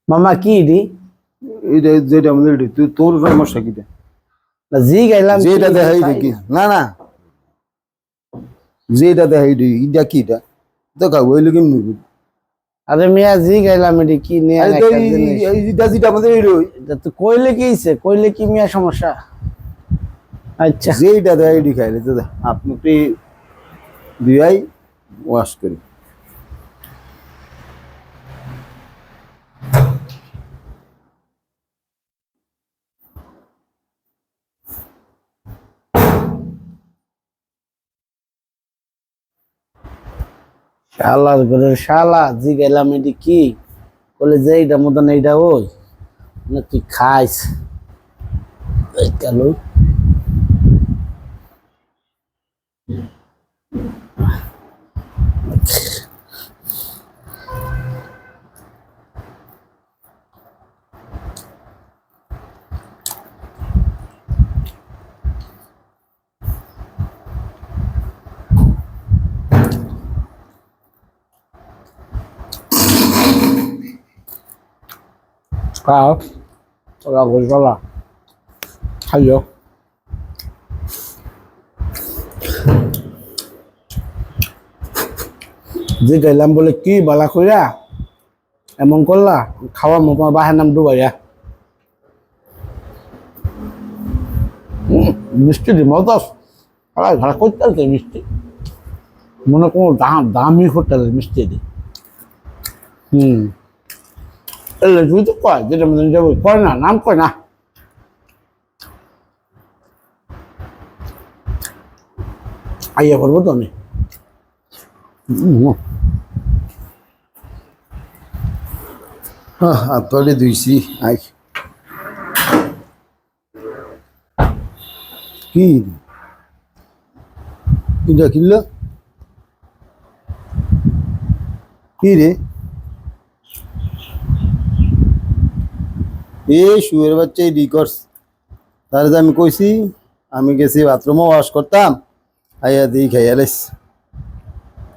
মামা কি দি এটা যেটা আমাদের তোর সমস্যা কিটা জি গাইলাম যেটা দেখাই দেখি না না যেটা দেখাই দেখি এটা কিটা দেখা হইলো কেমনি আরে মিয়া জি গাইলাম এটি কি নিয়ে আরে তো একটা জিনিস এই যেটা যেটা আমাদের এটা তো কইলে কি হইছে কইলে কি মিয়া সমস্যা আচ্ছা যেটা দেখাই দেখাইলে তো আপনি দুয়াই ওয়াশ করি শালার ঘরের শালা জি গাইলাম এটি কি বলে যে এইটা মতন এইটা ওই না তুই খাইস কেন খাও ওরা বললা খাইও জি গাইলাম বলে কি বালা কইরা এমন করলা খাওয়া মো তোমার বাহের নাম ডুবাইয়া মিষ্টি দি মজাস ভাড়া করতে আছে মিষ্টি মনে কোনো দামি হোটেলের মিষ্টি দি এলে তুই তো কয় যেটা মধ্যে যাবো কয় না নাম কয় না আইয়া করবো তো আমি হাত পালে ধুইছি আই কি এটা কিনলো কি রে এই শুয়ের বাচ্চা এই ডিকর্স তাহলে তো আমি কইছি আমি গেছি বাথরুমও ওয়াশ করতাম আইয়া দিই খাইয়া লাইস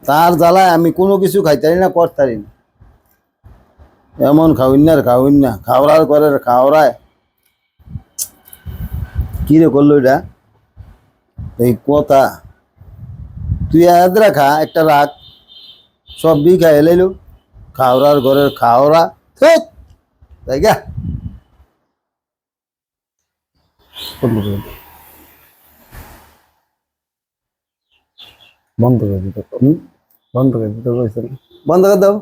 তার জ্বালায় আমি কোনো কিছু খাইতারি না করতারি না এমন খাওয়িন না খাওয়িন না খাওয়ার করে খাওয়ায় কি রে করলো এটা এই কথা তুই আদরা খা একটা রাখ সব বি খাই এলাইলো খাওয়ার ঘরের খাওয়া তাই গা বন্ধ করে দিতে বন্ধ করে দিতে কইছে বন্ধ করে দাও